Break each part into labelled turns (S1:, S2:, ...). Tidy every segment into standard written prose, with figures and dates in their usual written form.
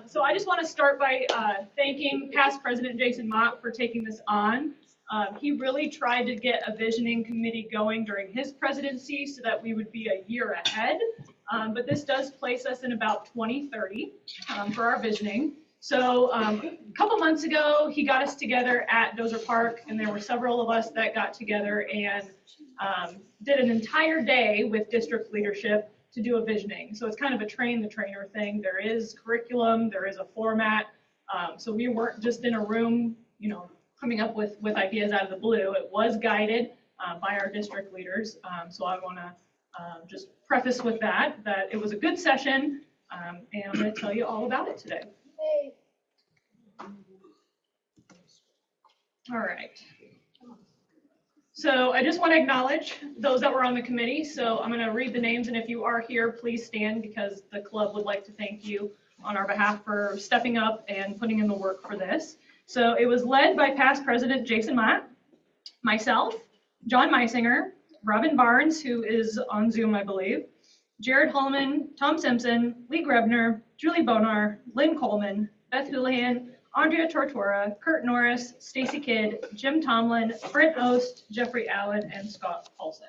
S1: So I just want to start by thanking past President Jason Mott for taking this on. He really tried to get a visioning committee going during his presidency so that we would be a year ahead. But this does place us in about 2030 for our visioning. So a couple months ago, he got us together at Dozer Park, and there were several of us that got together and did an entire day with district leadership to do a visioning. So it's kind of a train the trainer thing. There is curriculum, there is a format. So we weren't just in a room, you know, coming up with ideas out of the blue. It was guided by our district leaders. So I want to just preface with that it was a good session, and I'm going to tell you all about it today. All right. So I just want to acknowledge those that were on the committee. So I'm going to read the names, and if you are here, please stand because the club would like to thank you on our behalf for stepping up and putting in the work for this. So it was led by past President Jason Mott, myself, John Meisinger, Robin Barnes, who is on Zoom, I believe, Jared Hallman, Tom Simpson, Lee Grebner, Julie Bonar, Lynn Coleman, Beth Houlihan, Andrea Tortora, Kurt Norris, Stacy Kidd, Jim Tomlin, Brent Ost, Jeffrey Allen, and Scott Paulson.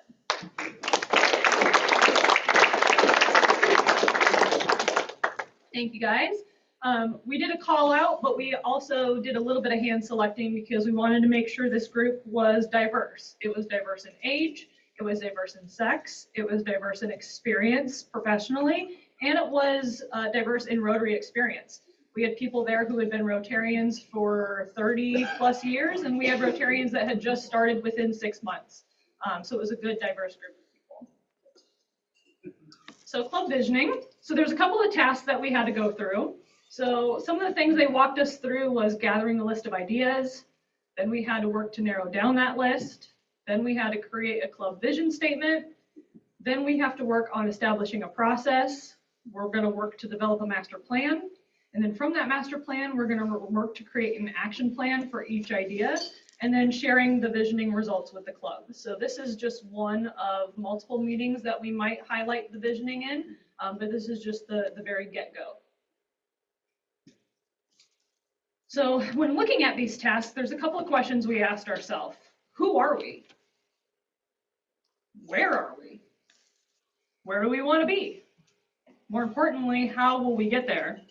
S1: Thank you, guys. We did a call out, but we also did a little bit of hand selecting because we wanted to make sure this group was diverse. It was diverse in age, it was diverse in sex, it was diverse in experience professionally, and it was diverse in Rotary experience. We had people there who had been Rotarians for 30 plus years, and we had Rotarians that had just started within 6 months. So it was a good, diverse group of people. So club visioning. So there's a couple of tasks that we had to go through. So some of the things they walked us through was gathering a list of ideas. Then we had to work to narrow down that list. Then we had to create a club vision statement. Then we have to work on establishing a process. We're going to work to develop a master plan. And then from that master plan, we're going to work to create an action plan for each idea, and then sharing the visioning results with the club. So this is just one of multiple meetings that we might highlight the visioning in, but this is just the very get-go. So when looking at these tasks, there's a couple of questions we asked ourselves. Who are we? Where are we? Where do we want to be? More importantly, how will we get there?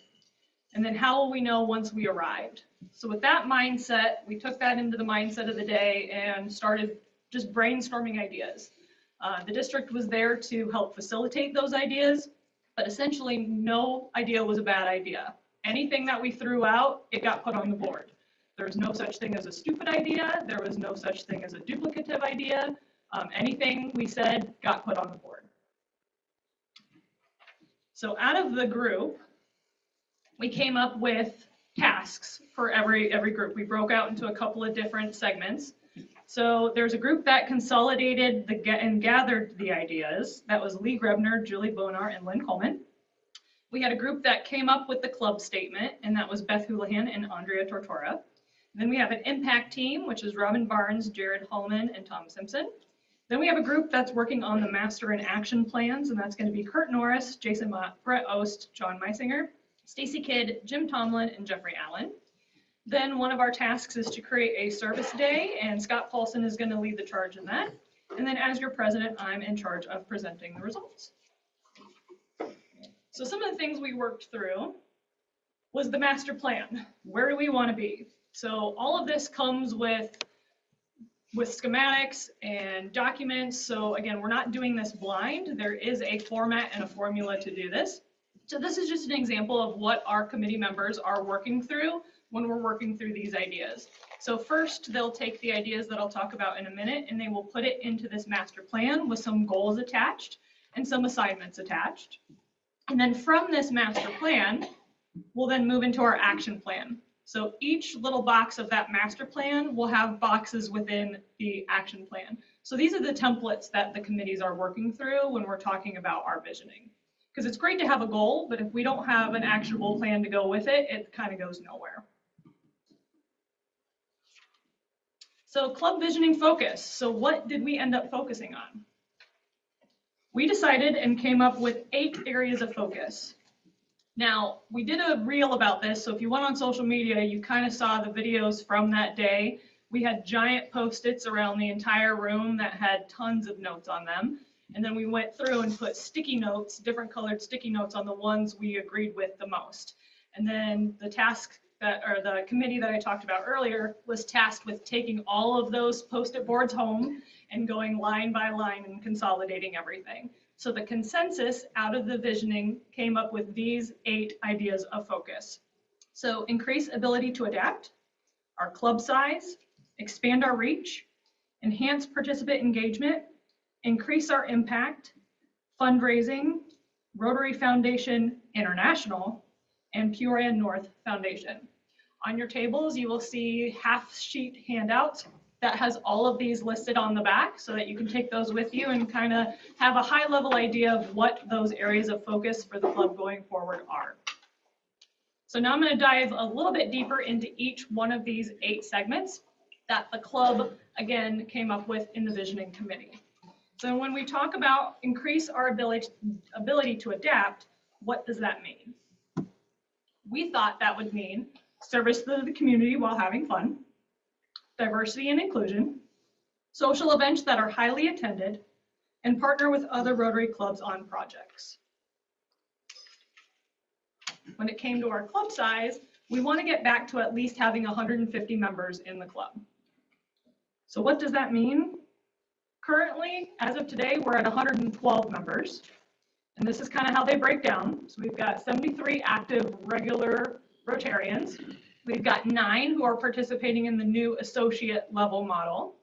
S1: And then how will we know once we arrived? So with that mindset, we took that into the mindset of the day and started just brainstorming ideas. The district was there to help facilitate those ideas, but essentially no idea was a bad idea. Anything that we threw out, it got put on the board. There was no such thing as a stupid idea. There was no such thing as a duplicative idea. Anything we said got put on the board. So out of the group, we came up with tasks for every group. We broke out into a couple of different segments. So there's a group that consolidated and gathered the ideas. That was Lee Grebner, Julie Bonar, and Lynn Coleman. We had a group that came up with the club statement, and that was Beth Houlihan and Andrea Tortora. And then we have an impact team, which is Robin Barnes, Jared Hallman, and Tom Simpson. Then we have a group that's working on the master and action plans, and that's going to be Kurt Norris, Jason Mott, Brett Ost, John Meisinger, Stacy Kidd, Jim Tomlin, and Jeffrey Allen. Then one of our tasks is to create a service day, and Scott Paulson is going to lead the charge in that. And then as your president, I'm in charge of presenting the results. So some of the things we worked through was the master plan. Where do we want to be? So all of this comes with schematics and documents. So again, we're not doing this blind. There is a format and a formula to do this. So this is just an example of what our committee members are working through when we're working through these ideas. So first, they'll take the ideas that I'll talk about in a minute, and they will put it into this master plan with some goals attached and some assignments attached. And then from this master plan, we'll then move into our action plan. So each little box of that master plan will have boxes within the action plan. So these are the templates that the committees are working through when we're talking about our visioning. Because it's great to have a goal, but if we don't have an actionable plan to go with it, it kind of goes nowhere. So club visioning focus. So what did we end up focusing on? We decided and came up with 8 areas of focus. Now, we did a reel about this, so if you went on social media, you kind of saw the videos from that day. We had giant Post-its around the entire room that had tons of notes on them. And then we went through and put sticky notes, different colored sticky notes on the ones we agreed with the most. And then the task that, or the committee that I talked about earlier was tasked with taking all of those Post-it boards home and going line by line and consolidating everything. So the consensus out of the visioning came up with these 8 ideas of focus. So increase ability to adapt, our club size, expand our reach, enhance participant engagement, increase our impact, fundraising, Rotary Foundation International, and Peoria-North Foundation. On your tables, you will see half-sheet handouts that has all of these listed on the back so that you can take those with you and kind of have a high-level idea of what those areas of focus for the club going forward are. So now I'm going to dive a little bit deeper into each one of these 8 segments that the club, again, came up with in the visioning committee. So when we talk about increase our ability to adapt, what does that mean? We thought that would mean service to the community while having fun, diversity and inclusion, social events that are highly attended, and partner with other Rotary clubs on projects. When it came to our club size, we want to get back to at least having 150 members in the club. So what does that mean? Currently, as of today, we're at 112 members, and this is kind of how they break down. So we've got 73 active regular Rotarians. We've got 9 who are participating in the new associate level model.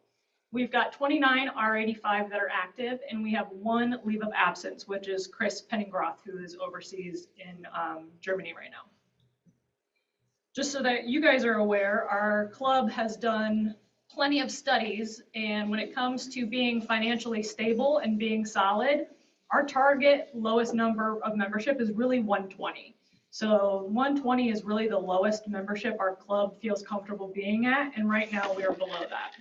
S1: We've got 29 R85 that are active, and we have 1 leave of absence, which is Chris Penningroth, who is overseas in Germany right now. Just so that you guys are aware, our club has done plenty of studies, and when it comes to being financially stable and being solid, our target lowest number of membership is really 120. So 120 is really the lowest membership our club feels comfortable being at, and right now we are below that.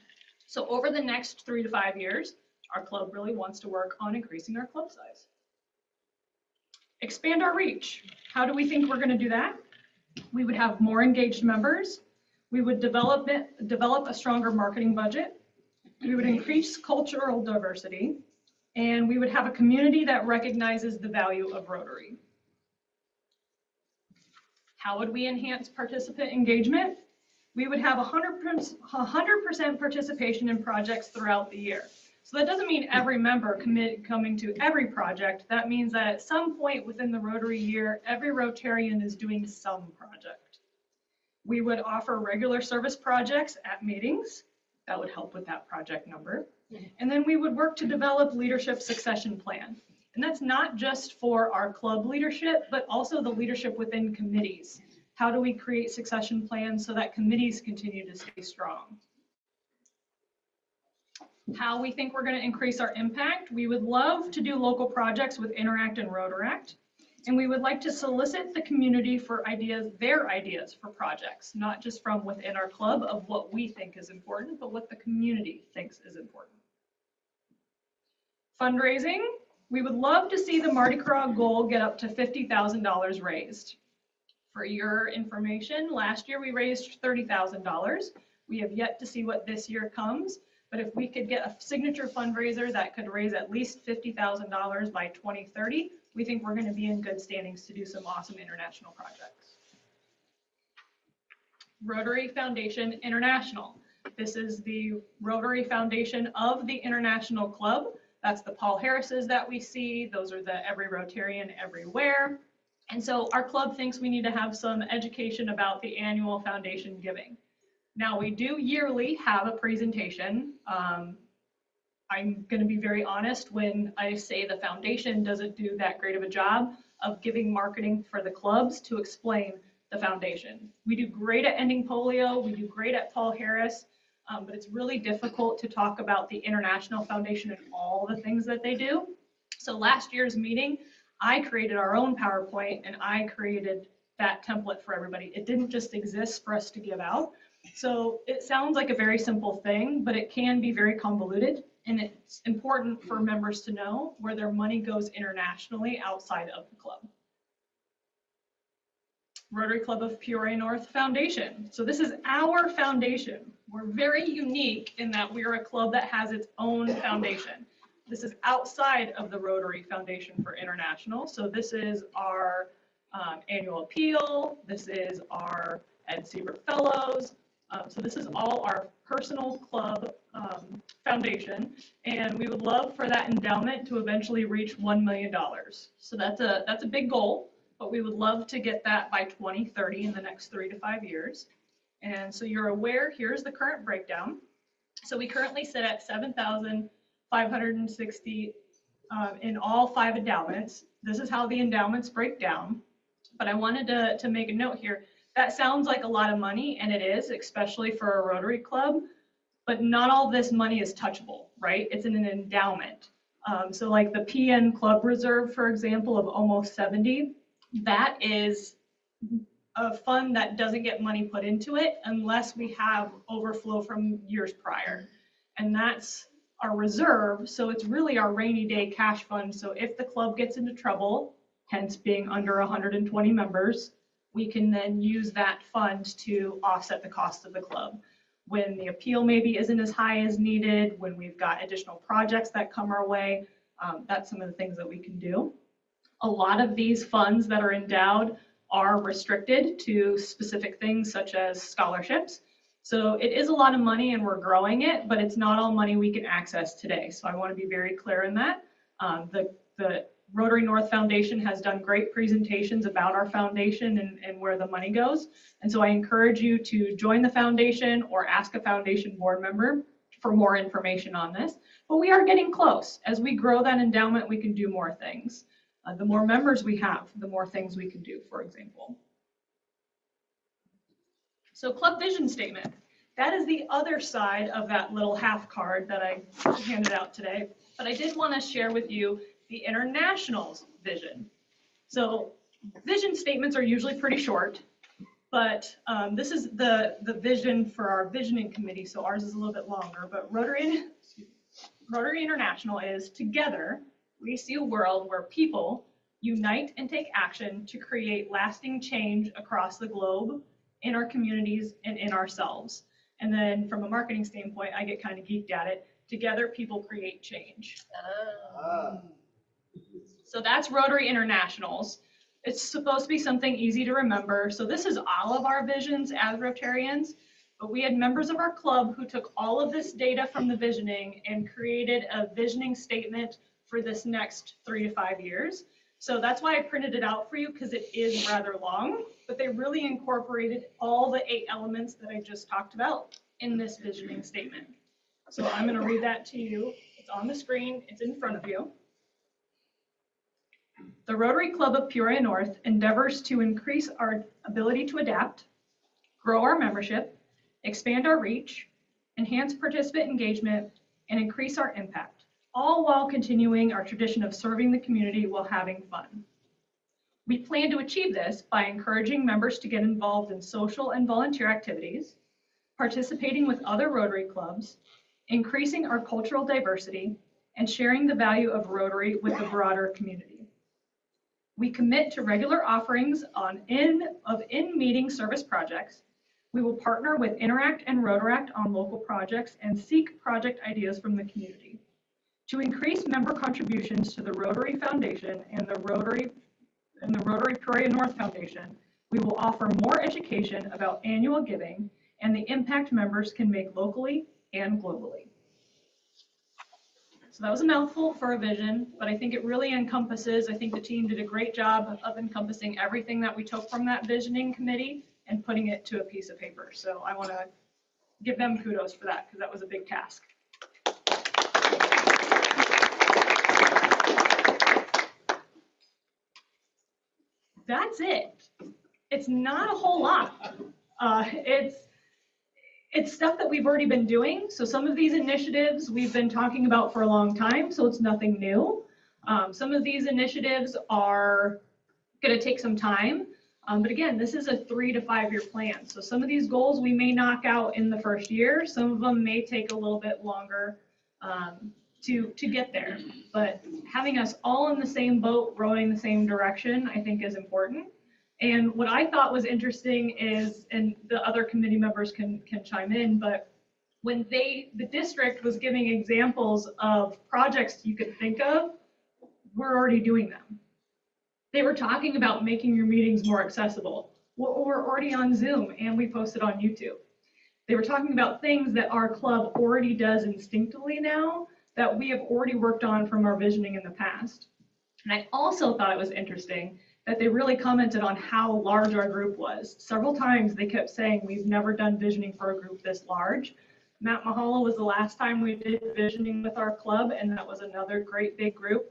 S1: So over the next 3 to 5 years, our club really wants to work on increasing our club size. Expand our reach. How do we think we're going to do that? We would have more engaged members. We would develop a stronger marketing budget. We would increase cultural diversity, and we would have a community that recognizes the value of Rotary. How would we enhance participant engagement? We would have 100% participation in projects throughout the year. So that doesn't mean every member coming to every project. That means that at some point within the Rotary year, every Rotarian is doing some project. We would offer regular service projects at meetings. That would help with that project number. And then we would work to develop leadership succession plan. And that's not just for our club leadership, but also the leadership within committees. How do we create succession plans so that committees continue to stay strong? How we think we're going to increase our impact. We would love to do local projects with Interact and Rotaract. And we would like to solicit the community for ideas, their ideas for projects, not just from within our club of what we think is important, but what the community thinks is important. Fundraising, we would love to see the Mardi Gras goal get up to $50,000 raised. For your information, last year we raised $30,000. We have yet to see what this year comes, but if we could get a signature fundraiser that could raise at least $50,000 by 2030, we think we're going to be in good standings to do some awesome international projects. Rotary Foundation International. This is the Rotary Foundation of the International Club. That's the Paul Harrises that we see. Those are the Every Rotarian Everywhere. And so our club thinks we need to have some education about the annual foundation giving. Now we do yearly have a presentation. I'm going to be very honest when I say the foundation doesn't do that great of a job of giving marketing for the clubs to explain the foundation. We do great at ending polio, we do great at Paul Harris, but it's really difficult to talk about the International Foundation and all the things that they do. So last year's meeting, I created our own PowerPoint and I created that template for everybody. It didn't just exist for us to give out. So it sounds like a very simple thing, but it can be very convoluted. And it's important for members to know where their money goes internationally outside of the club. Rotary Club of Peoria-North Foundation. So this is our foundation. We're very unique in that we are a club that has its own foundation. This is outside of the Rotary Foundation for International. So this is our annual appeal. This is our Ed Siebert Fellows. So this is all our personal club foundation, and we would love for that endowment to eventually reach $1 million. So that's a big goal, but we would love to get that by 2030 in the next 3 to 5 years. And so you're aware, here's the current breakdown. So we currently sit at 7,560 in all 5 endowments. This is how the endowments break down. But I wanted to make a note here. That sounds like a lot of money, and it is, especially for a Rotary Club, but not all this money is touchable, right? It's in an endowment. So like the PN Club Reserve, for example, of almost 70, that is a fund that doesn't get money put into it unless we have overflow from years prior. And that's our reserve, so it's really our rainy day cash fund. So if the club gets into trouble, hence being under 120 members, we can then use that fund to offset the cost of the club. When the appeal maybe isn't as high as needed, when we've got additional projects that come our way, that's some of the things that we can do. A lot of these funds that are endowed are restricted to specific things such as scholarships. So it is a lot of money and we're growing it, but it's not all money we can access today. So I want to be very clear in that. The Rotary North Foundation has done great presentations about our foundation and where the money goes. And so I encourage you to join the foundation or ask a foundation board member for more information on this. But we are getting close. As we grow that endowment, we can do more things. The more members we have, the more things we can do, for example. So club vision statement. That is the other side of that little half card that I handed out today. But I did want to share with you the International's vision. So vision statements are usually pretty short, but this is the vision for our visioning committee. So ours is a little bit longer, but Rotary International is together, we see a world where people unite and take action to create lasting change across the globe, in our communities, and in ourselves. And then from a marketing standpoint, I get kind of geeked at it. Together, people create change. So that's Rotary International's. It's supposed to be something easy to remember. So this is all of our visions as Rotarians, but we had members of our club who took all of this data from the visioning and created a visioning statement for this next 3 to 5 years. So that's why I printed it out for you, because it is rather long, but they really incorporated all the 8 elements that I just talked about in this visioning statement. So I'm going to read that to you. It's on the screen. It's in front of you. The Rotary Club of Peoria-North endeavors to increase our ability to adapt, grow our membership, expand our reach, enhance participant engagement, and increase our impact, all while continuing our tradition of serving the community while having fun. We plan to achieve this by encouraging members to get involved in social and volunteer activities, participating with other Rotary clubs, increasing our cultural diversity, and sharing the value of Rotary with the broader community. We commit to regular offerings of in-meeting service projects. We will partner with Interact and Rotaract on local projects and seek project ideas from the community. To increase member contributions to the Rotary Foundation and the Rotary Peoria-North Foundation, we will offer more education about annual giving and the impact members can make locally and globally. So that was a mouthful for a vision, but I think it really encompasses, I think the team did a great job of encompassing everything that we took from that visioning committee and putting it to a piece of paper. So I want to give them kudos for that, because that was a big task. That's it. It's not a whole lot. It's stuff that we've already been doing. So some of these initiatives we've been talking about for a long time, so it's nothing new. Some of these initiatives are going to take some time. But again, this is a 3 to 5 year plan. So some of these goals we may knock out in the first year. Some of them may take a little bit longer to get there. But having us all in the same boat, rowing the same direction, I think is important. And what I thought was interesting is, and the other committee members can chime in, but when the district was giving examples of projects you could think of, we're already doing them. They were talking about making your meetings more accessible. We're already on Zoom and we post it on YouTube. They were talking about things that our club already does instinctively now that we have already worked on from our visioning in the past. And I also thought it was interesting that they really commented on how large our group was. Several times they kept saying, we've never done visioning for a group this large. Mount Mahala was the last time we did visioning with our club, and that was another great big group.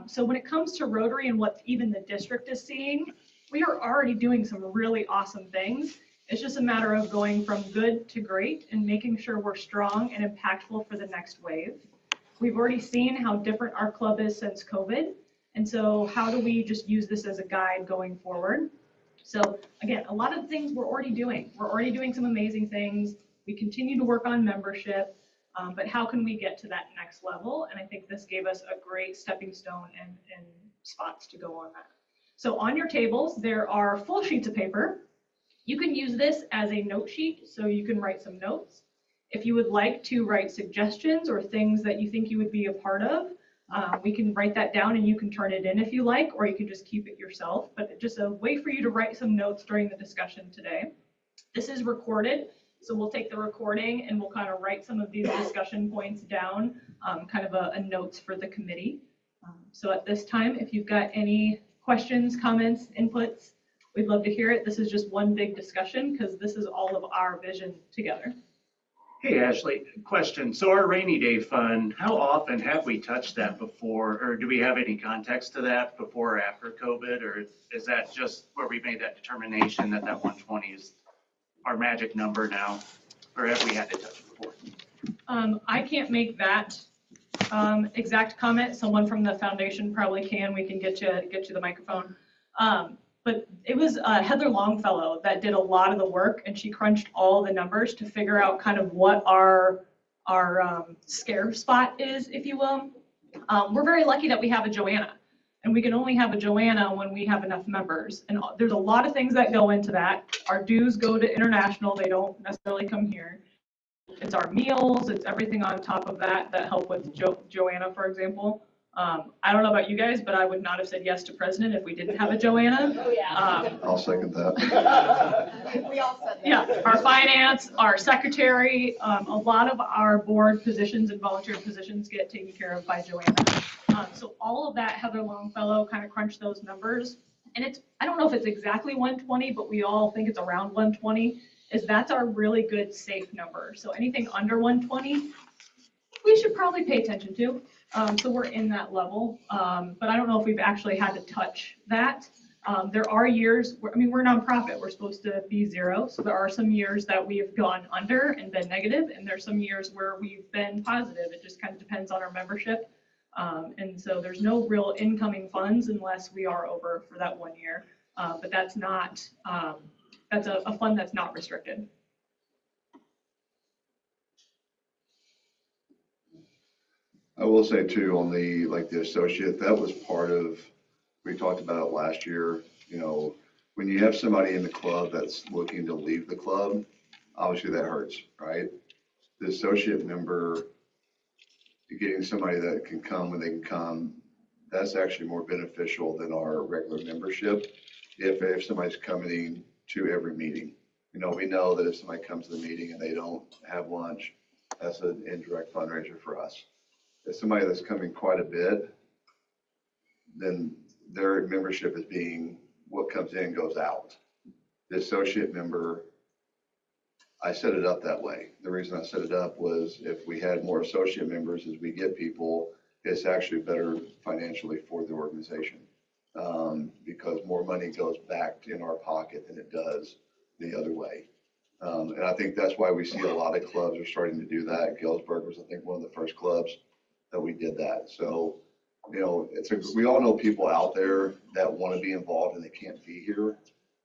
S1: So when it comes to Rotary and what even the district is seeing, we are already doing some really awesome things. It's just a matter of going from good to great and making sure we're strong and impactful for the next wave. We've already seen how different our club is since COVID. And so how do we just use this as a guide going forward? So again, a lot of the things we're already doing. We're already doing some amazing things. We continue to work on membership, but how can we get to that next level? And I think this gave us a great stepping stone and spots to go on that. So on your tables, there are full sheets of paper. You can use this as a note sheet, so you can write some notes. If you would like to write suggestions or things that you think you would be a part of, we can write that down and you can turn it in if you like, or you can just keep it yourself, but just a way for you to write some notes during the discussion today. This is recorded. So we'll take the recording and we'll kind of write some of these discussion points down, kind of a notes for the committee. So at this time, if you've got any questions, comments, inputs, we'd love to hear it. This is just one big discussion because this is all of our vision together.
S2: Hey, Ashley, question. So our rainy day fund, how often have we touched that before? Or do we have any context to that before or after COVID? Or is that just where we made that determination that 120 is our magic number now, or have we had to touch it before?
S1: I can't make that exact comment. Someone from the foundation probably can. We can get you the microphone. But it was Heather Longfellow that did a lot of the work, and she crunched all the numbers to figure out kind of what our scare spot is, if you will. We're very lucky that we have a Joanna. And we can only have a Joanna when we have enough members. And there's a lot of things that go into that. Our dues go to international. They don't necessarily come here. It's our meals. It's everything on top of that help with Joanna, for example. I don't know about you guys, but I would not have said yes to president if we didn't have a Joanna.
S3: Oh, yeah.
S4: I'll second that.
S3: We all said that.
S1: Yeah, our finance, our secretary, a lot of our board positions and volunteer positions get taken care of by Joanna. So all of that, Heather Longfellow kind of crunched those numbers. And I don't know if it's exactly 120, but we all think it's around 120, that's our really good safe number. So anything under 120, we should probably pay attention to. So we're in that level, but I don't know if we've actually had to touch that. There are years, we're a nonprofit, we're supposed to be zero. So there are some years that we've gone under and been negative, and there's some years where we've been positive. It just kind of depends on our membership. And so there's no real incoming funds unless we are over for that 1 year. But that's not, that's a fund that's not restricted.
S4: I will say too, on the associate, that was part of, we talked about it last year, when you have somebody in the club that's looking to leave the club, obviously that hurts, right? The associate member, getting somebody that can come when they can come, that's actually more beneficial than our regular membership. If somebody's coming to every meeting, we know that if somebody comes to the meeting and they don't have lunch, that's an indirect fundraiser for us. If somebody that's coming quite a bit, then their membership is being what comes in goes out. The associate member, I set it up that way. The reason I set it up was if we had more associate members as we get people, it's actually better financially for the organization because more money goes back in our pocket than it does the other way. And I think that's why we see a lot of clubs are starting to do that. Galesburg was, I think, one of the first clubs that we did that. So, we all know people out there that want to be involved and they can't be here.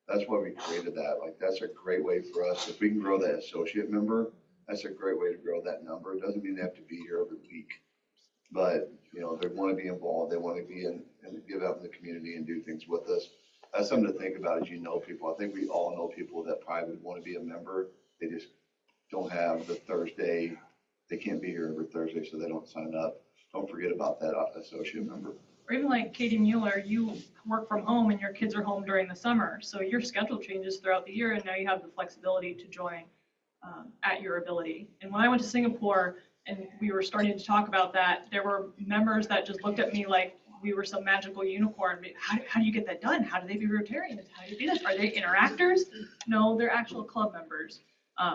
S4: That's why we created that. That's a great way for us. If we can grow that associate member, that's a great way to grow that number. It doesn't mean they have to be here every week, but they want to be involved. They want to be in and give out in the community and do things with us. that's something to think about as you know people. I think we all know people that probably would want to be a member. They just don't have the Thursday. They can't be here every Thursday, so they don't sign up. Don't forget about that associate member.
S1: Or even like Katie Mueller, you work from home and your kids are home during the summer. So your schedule changes throughout the year and now you have the flexibility to join at your ability. And when I went to Singapore and we were starting to talk about that, there were members that just looked at me like we were some magical unicorn. How do you get that done? How do they be Rotarians? How do you do this? Are they interactors? No, they're actual club members.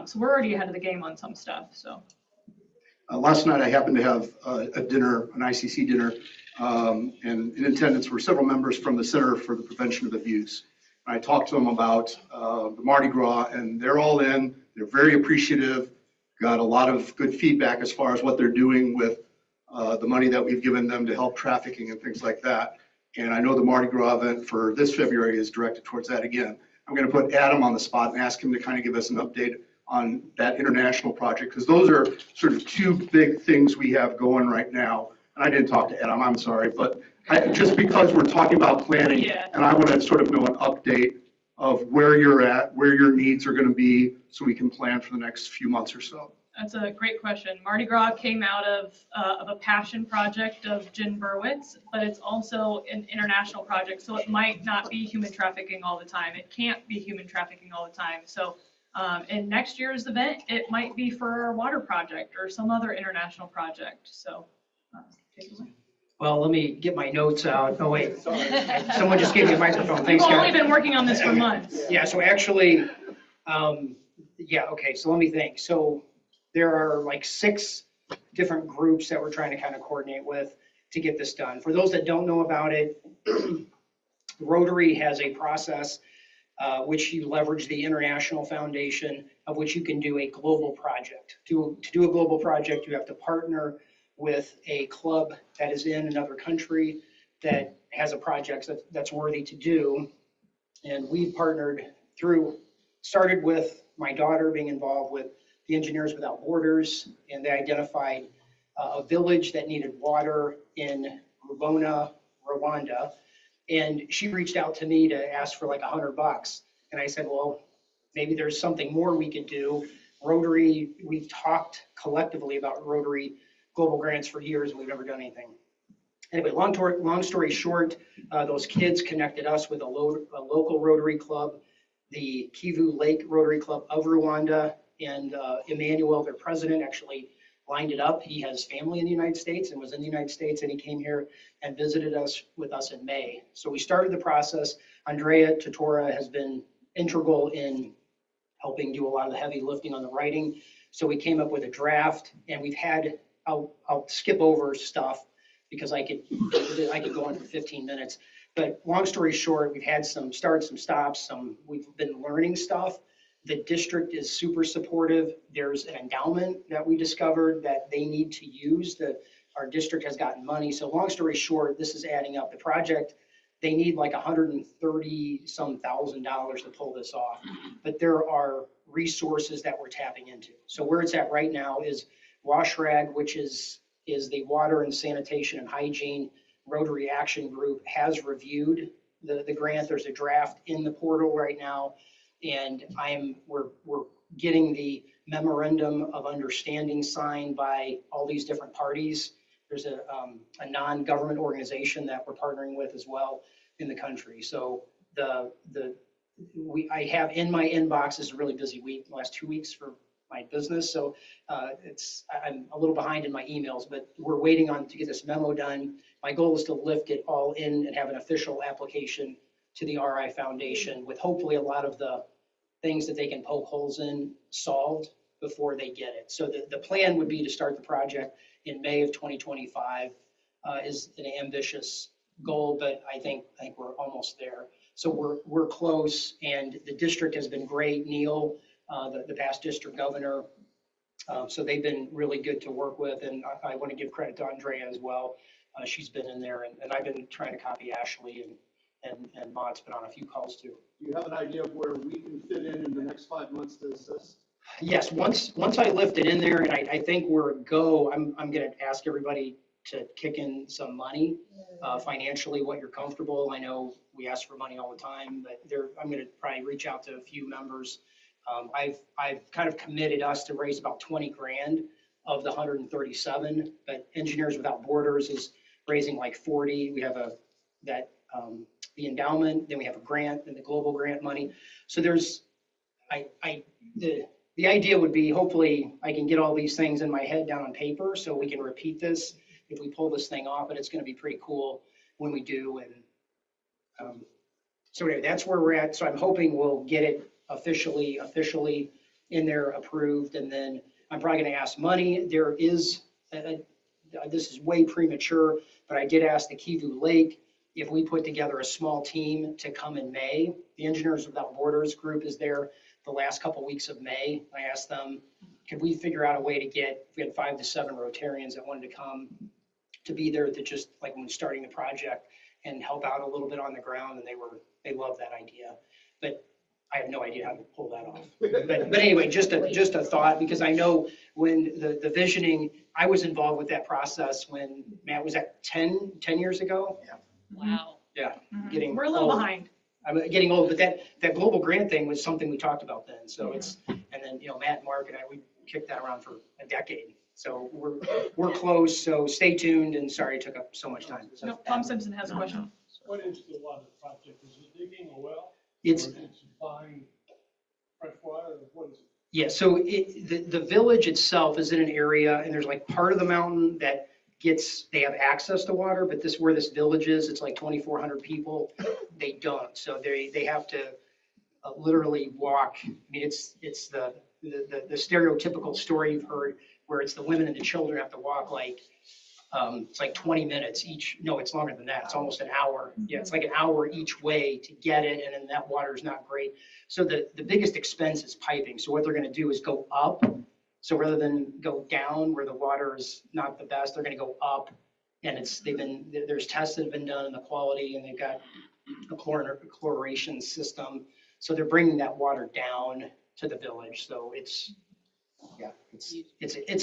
S1: So we're already ahead of the game on some stuff, so.
S5: Last night I happened to have a dinner, an ICC dinner, and in attendance were several members from the Center for the Prevention of Abuse. I talked to them about the Mardi Gras, and they're all in. They're very appreciative, got a lot of good feedback as far as what they're doing with the money that we've given them to help trafficking and things like that. And I know the Mardi Gras event for this February is directed towards that again. I'm going to put Adam on the spot and ask him to kind of give us an update on that international project, because those are sort of two big things we have going right now. And I didn't talk to Adam, I'm sorry, but just because we're talking about planning,
S1: Yeah.
S5: and I want to sort of know an update of where you're at, where your needs are going to be, so we can plan for the next few months or so.
S1: That's a great question. Mardi Gras came out of a passion project of Jen Berwitz, but it's also an international project, so it might not be human trafficking all the time. It can't be human trafficking all the time. So in next year's event, it might be for our water project or some other international project. So take it away.
S6: Well, let me get my notes out. Oh, wait. Someone just gave me a microphone.
S1: We've
S6: Thanks,
S1: only
S6: guys.
S1: been working on this for months.
S6: Yeah, so actually, yeah, okay, so let me think. So there are like 6 different groups that we're trying to kind of coordinate with to get this done. For those that don't know about it, Rotary has a process which you leverage the International Foundation, of which you can do a global project. To do a global project, you have to partner with a club that is in another country that has a project that's worthy to do. And we partnered started with my daughter being involved with the Engineers Without Borders, and they identified a village that needed water in Rwanda. And she reached out to me to ask for like $100. And I said, well, maybe there's something more we could do. Rotary, we've talked collectively about Rotary global grants for years, and we've never done anything. Anyway, long story short, those kids connected us with a local Rotary club, the Kivu Lake Rotary Club of Rwanda, and Emmanuel, their president, actually lined it up. He has family in the United States and was in the United States, and he came here and visited us with us in May. So we started the process. Andrea Totora has been integral in helping do a lot of the heavy lifting on the writing. So we came up with a draft, and we've had, I'll skip over stuff because I could go on for 15 minutes. But long story short, we've had some starts, some stops, we've been learning stuff. The district is super supportive. There's an endowment that we discovered that they need to use, that our district has gotten money. So long story short, this is adding up. The project, they need like $130-some thousand to pull this off. But there are resources that we're tapping into. So where it's at right now is WashRag, which is the Water and Sanitation and Hygiene Rotary Action Group, has reviewed the grant. There's a draft in the portal right now. And we're getting the memorandum of understanding signed by all these different parties. There's a non-government organization that we're partnering with as well in the country. So I have in my inbox, is a really busy week, the last 2 weeks for my business. So I'm a little behind in my emails, but we're waiting to get this memo done. My goal is to lift it all in and have an official application to the RI Foundation with hopefully a lot of the things that they can poke holes in solved before they get it. So the plan would be to start the project in May of 2025 is an ambitious goal, but I think we're almost there. So we're close, and the district has been great. Neil, the past district governor, so they've been really good to work with, and I want to give credit to Andrea as well. She's been in there, and I've been trying to copy Ashley, and Mott's been on a few calls too.
S7: Do you have an idea of where we can fit in the next 5 months to assist?
S6: Yes, once I lift it in there, and I think we're a go, I'm going to ask everybody to kick in some money, financially, what you're comfortable. I know we ask for money all the time, but I'm gonna probably reach out to a few members. I've kind of committed us to raise about 20 grand of the 137, but Engineers Without Borders is raising like 40. We have the endowment, then we have a grant, and the global grant money. So there's, the idea would be, hopefully I can get all these things in my head down on paper so we can repeat this if we pull this thing off, but it's gonna be pretty cool when we do. And so anyway, that's where we're at. So I'm hoping we'll get it officially in there approved, and then I'm probably gonna ask money. There is, this is way premature, but I did ask the Kivu Lake if we put together a small team to come in May. The Engineers Without Borders group is there the last couple weeks of May. I asked them, could we figure out a way to get, we had 5 to 7 Rotarians that wanted to come to be there, to just like when starting the project and help out a little bit on the ground, and they loved that idea. But I have no idea how to pull that off. But anyway, just a thought, because I know when the visioning, I was involved with that process when, Matt, was that 10 years ago?
S3: Yeah.
S1: Wow.
S6: Yeah,
S1: Mhm. We're a little
S6: old.
S1: behind.
S6: I'm getting old, but that global grant thing was something we talked about then. So it's, and then, Matt and Mark and I, we kicked that around for a decade. So we're close, so stay tuned, and sorry it took up so much time.
S1: No, Tom Simpson has a question.
S7: What is the water project? Is it digging a well?
S6: It's,
S7: Or is it supplying fresh water, or what is it?
S6: yeah, so the village itself is in an area, and there's like part of the mountain that they have access to water, but where this village is, it's like 2,400 people, they don't. So they have to literally walk. I mean, it's the stereotypical story you've heard, where it's the women and the children have to walk like, it's like 20 minutes each. No, it's longer than that. It's almost an hour. Yeah, it's like an hour each way to get it, and then that water is not great. So the biggest expense is piping. So what they're gonna do is go up. So rather than go down where the water is not the best, they're gonna go up. And there's tests that have been done in the quality, and they've got a chlorination system. So they're bringing that water down to the village. So it's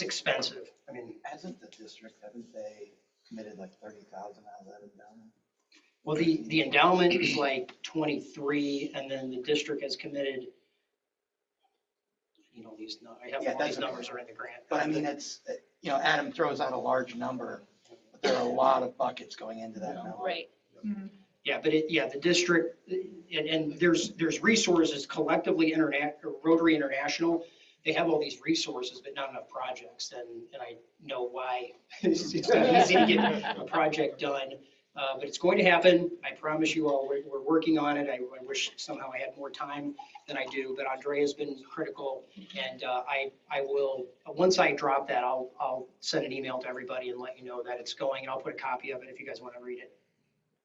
S6: expensive. I mean,
S8: Hasn't they committed like 30,000 out of that endowment?
S6: well, the endowment is like 23, and then the district has committed, I have
S8: Yeah,
S6: all these
S8: that's-
S6: numbers are in the grant.
S8: But I mean, it's, Adam throws out a large number, but there are a lot of buckets going into that number.
S3: Right.
S6: Yeah, but the district, and there's resources collectively, Rotary International, they have all these resources, but not enough projects, and I know why. It's not easy to get a project done, but it's going to happen. I promise you all, we're working on it. I wish somehow I had more time than I do, but Andrea's been critical, and I will, once I drop that, I'll send an email to everybody and let you know that it's going, and I'll put a copy of it if you guys want to read it.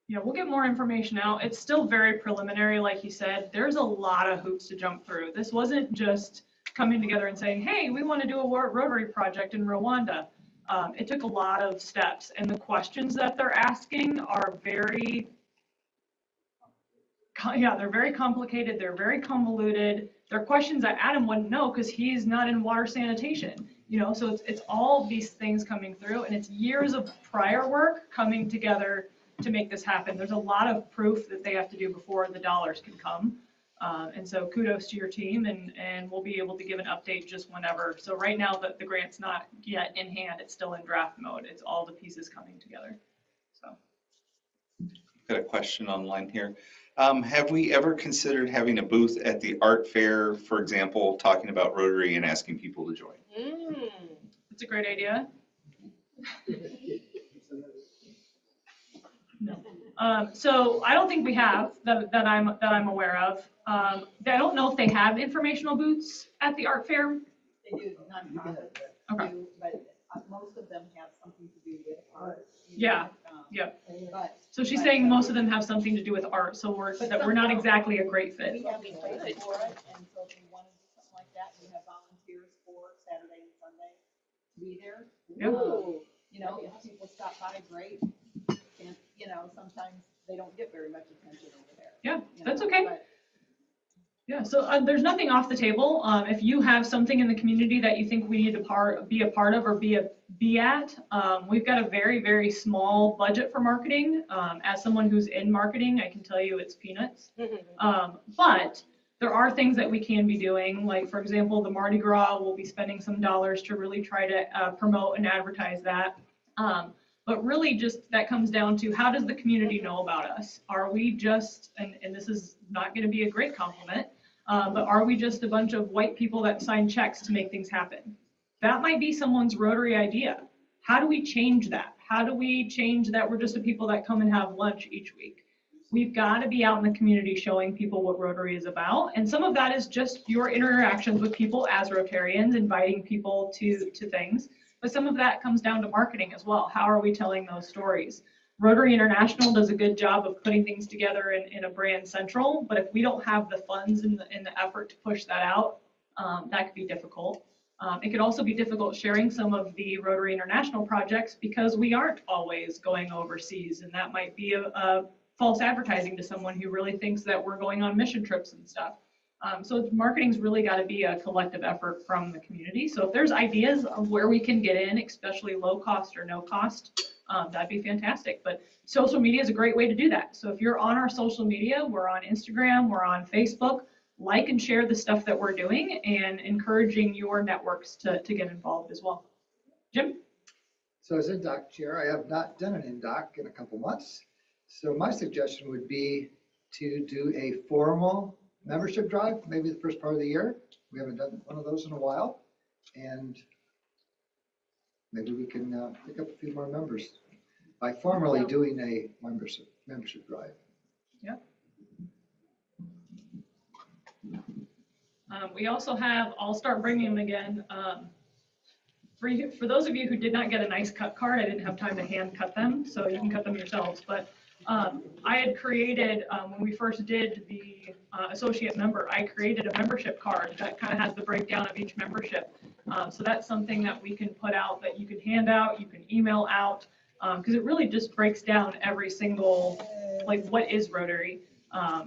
S1: Yeah, we'll get more information out. It's still very preliminary, like you said. There's a lot of hoops to jump through. This wasn't just coming together and saying, hey, we want to do a Rotary project in Rwanda. It took a lot of steps, and the questions that they're asking are they're very complicated. They're very convoluted. They're questions that Adam wouldn't know because he's not in water sanitation. So it's all these things coming through, and it's years of prior work coming together to make this happen. There's a lot of proof that they have to do before the dollars can come. And so kudos to your team, and we'll be able to give an update just whenever. So right now the grant's not yet in hand. It's still in draft mode. It's all the pieces coming together. So.
S9: Got a question online here. Have we ever considered having a booth at the art fair, for example, talking about Rotary and asking people to join?
S1: It's a great idea. No. So I don't think we have that I'm aware of. I don't know if they have informational booths at the art fair.
S3: They do, nonprofit.
S1: Okay.
S3: Do, but most of them have something to do with art.
S1: Yeah, yeah.
S3: But
S1: So she's saying most of them have something to do with art, so we're not exactly a great fit.
S3: we have a place for it, and so if you want to do something like that, we have volunteers for Saturday and Sunday to be there.
S1: Yep.
S3: If people stop by, great. And, sometimes they don't get very much attention over there.
S1: Yeah, that's okay.
S3: But
S1: Yeah, so there's nothing off the table. If you have something in the community that you think we need to be a part of or be at, we've got a very, very small budget for marketing. As someone who's in marketing, I can tell you it's peanuts. But there are things that we can be doing. Like, for example, the Mardi Gras, we'll be spending some dollars to really try to promote and advertise that. But really just that comes down to, how does the community know about us? Are we just, and this is not going to be a great compliment, but are we just a bunch of white people that sign checks to make things happen? That might be someone's Rotary idea. How do we change that? How do we change that we're just the people that come and have lunch each week? We've got to be out in the community showing people what Rotary is about. And some of that is just your interactions with people as Rotarians, inviting people to things. But some of that comes down to marketing as well. How are we telling those stories? Rotary International does a good job of putting things together in a brand central, but if we don't have the funds and the effort to push that out, that could be difficult. It could also be difficult sharing some of the Rotary International projects because we aren't always going overseas, and that might be a false advertising to someone who really thinks that we're going on mission trips and stuff. So marketing's really got to be a collective effort from the community. So if there's ideas of where we can get in, especially low cost or no cost, that'd be fantastic. But social media is a great way to do that. So if you're on our social media, we're on Instagram, we're on Facebook, like and share the stuff that we're doing and encouraging your networks to get involved as well. Jim?
S10: So as INDOC chair, I have not done an INDOC in a couple months. So my suggestion would be to do a formal membership drive, maybe the first part of the year. We haven't done one of those in a while. And maybe we can pick up a few more members by formally doing a membership drive.
S1: Yeah. We also have, I'll start bringing them again. For those of you who did not get a nice cut card, I didn't have time to hand cut them, so you can cut them yourselves. But I had created, when we first did the associate member, I created a membership card that kind of has the breakdown of each membership. So that's something that we can put out, that you can hand out, you can email out, because it really just breaks down every single, like, what is Rotary.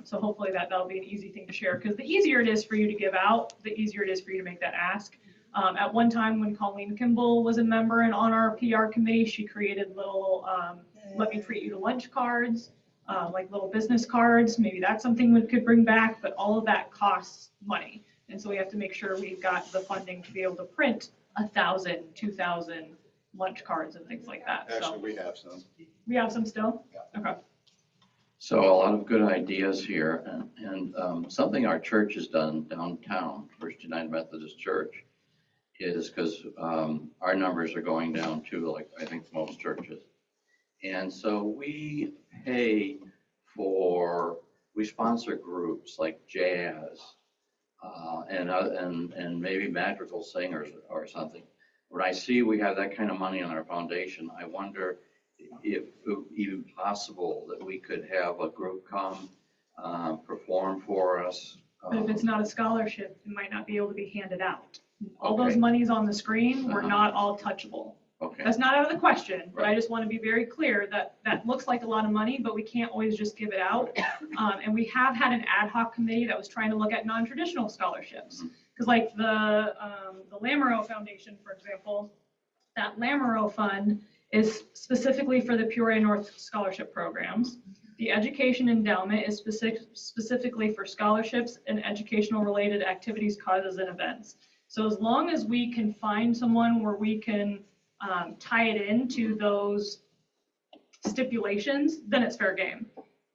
S1: So hopefully that'll be an easy thing to share, because the easier it is for you to give out, the easier it is for you to make that ask. At one time when Colleen Kimball was a member and on our PR committee, she created little let me treat you to lunch cards, like little business cards. Maybe that's something we could bring back, but all of that costs money. And so we have to make sure we've got the funding to be able to print 1,000, 2,000 lunch cards and things like that.
S4: Actually,
S1: So
S4: we have some.
S1: we have some still?
S4: Yeah.
S1: Okay.
S11: So a lot of good ideas here, and something our church has done downtown, First United Methodist Church, is because our numbers are going down too, like I think most churches. And so we sponsor groups like jazz and maybe madrigal singers or something. When I see we have that kind of money on our foundation, I wonder if even possible that we could have a group come perform for us.
S1: But if it's not a scholarship, it might not be able to be handed out. All those
S11: Okay.
S1: monies on the screen were
S11: Uh-huh.
S1: not all touchable.
S11: Okay.
S1: That's not out of the question, but I
S11: Right.
S1: just want to be very clear that that looks like a lot of money, but we can't always just give it out. And we have had an ad hoc committee that was trying to look at non-traditional scholarships. Because like the Lamoureux Foundation, for example, that Lamoureux fund is specifically for the Peoria-North scholarship programs. The education endowment is specifically for scholarships and educational related activities, causes, and events. So as long as we can find someone where we can tie it into those stipulations, then it's fair game.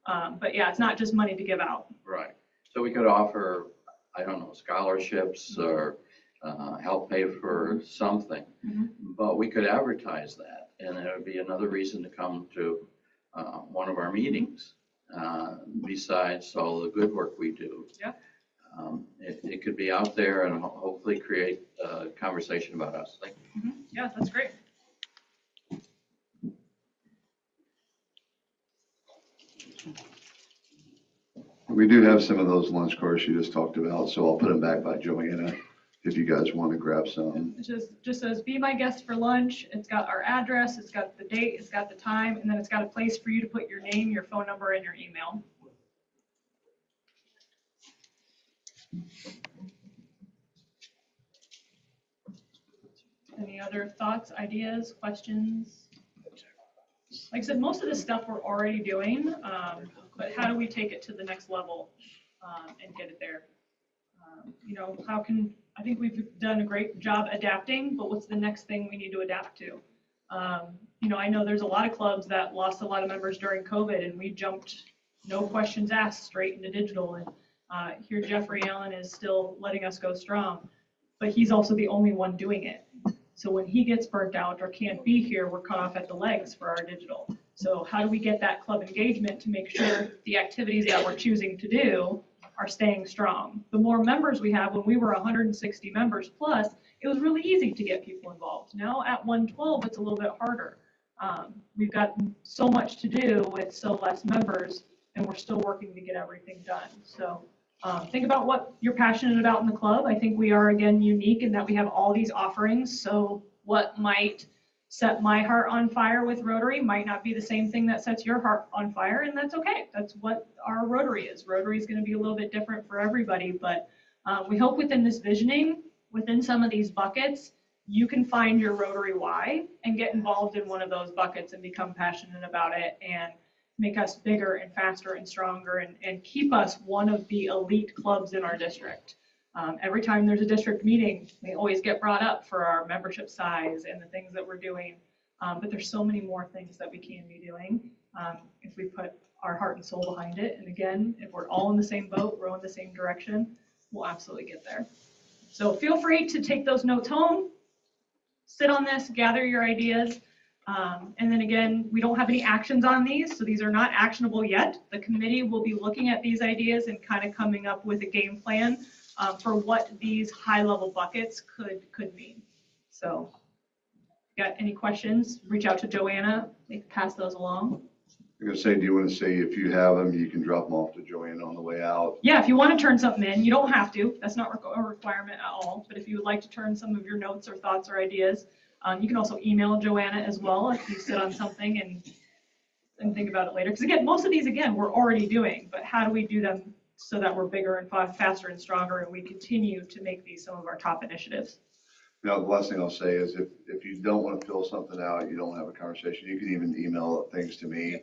S1: But yeah, it's not just money to give out.
S11: Right. So we could offer, I don't know, scholarships or help pay for something.
S1: Mhm.
S11: But we could advertise that, and it would be another reason to come to one of our meetings, besides all the good work we do.
S1: Yeah.
S11: It could be out there and hopefully create a conversation about us. Like,
S1: Yeah, that's great.
S4: We do have some of those lunch cards you just talked about, so I'll put them back by Joanna if you guys want to grab some.
S1: It just says, be my guest for lunch. It's got our address, it's got the date, it's got the time, and then it's got a place for you to put your name, your phone number, and your email. Any other thoughts, ideas, questions? Like I said, most of this stuff we're already doing, but how do we take it to the next level and get it there? You know, I think we've done a great job adapting, but what's the next thing we need to adapt to? You know, I know there's a lot of clubs that lost a lot of members during COVID, and we jumped, no questions asked, straight into digital. And here Jeffrey Allen is still letting us go strong, but he's also the only one doing it. So when he gets burnt out or can't be here, we're cut off at the legs for our digital. So how do we get that club engagement to make sure the activities that we're choosing to do are staying strong? The more members we have, when we were 160 members plus, it was really easy to get people involved. Now at 112, it's a little bit harder. We've got so much to do with so less members, and we're still working to get everything done. So think about what you're passionate about in the club. I think we are, again, unique in that we have all these offerings. So what might set my heart on fire with Rotary might not be the same thing that sets your heart on fire, and that's okay. That's what our Rotary is. Rotary is going to be a little bit different for everybody, but we hope within this visioning, within some of these buckets, you can find your Rotary why and get involved in one of those buckets and become passionate about it and make us bigger and faster and stronger and keep us one of the elite clubs in our district. Every time there's a district meeting, they always get brought up for our membership size and the things that we're doing. But there's so many more things that we can be doing if we put our heart and soul behind it. And again, if we're all in the same boat, rowing the same direction, we'll absolutely get there. So feel free to take those notes home, sit on this, gather your ideas. And then again, we don't have any actions on these, so these are not actionable yet. The committee will be looking at these ideas and kind of coming up with a game plan for what these high-level buckets could mean. So, got any questions? Reach out to Joanna. They can pass those along.
S4: I'm gonna say, do you want to say if you have them, you can drop them off to Joanne on the way out?
S1: Yeah, if you want to turn something in, you don't have to. That's not a requirement at all. But if you would like to turn some of your notes or thoughts or ideas, you can also email Joanna as well if you sit on something and think about it later. Because again, most of these, again, we're already doing, but how do we do them so that we're bigger and faster and stronger and we continue to make these some of our top initiatives?
S4: Now, the last thing I'll say is if you don't want to fill something out, you don't have a conversation, you can even email things to me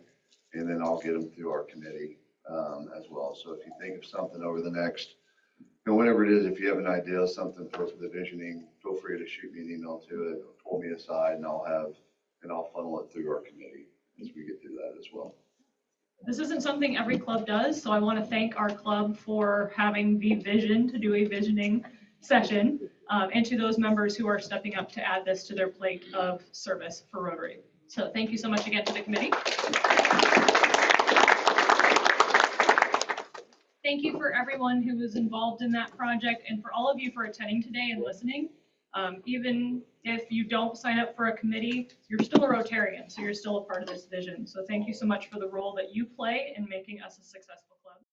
S4: and then I'll get them through our committee as well. So if you think of something over the next, whatever it is, if you have an idea, something for the visioning, feel free to shoot me an email to it, pull me aside, and I'll funnel it through our committee as we get through that as well.
S1: This isn't something every club does, so I want to thank our club for having the vision to do a visioning session, and to those members who are stepping up to add this to their plate of service for Rotary. So thank you so much again to the committee. Thank you for everyone who was involved in that project and for all of you for attending today and listening. Even if you don't sign up for a committee, you're still a Rotarian, so you're still a part of this vision. So thank you so much for the role that you play in making us a successful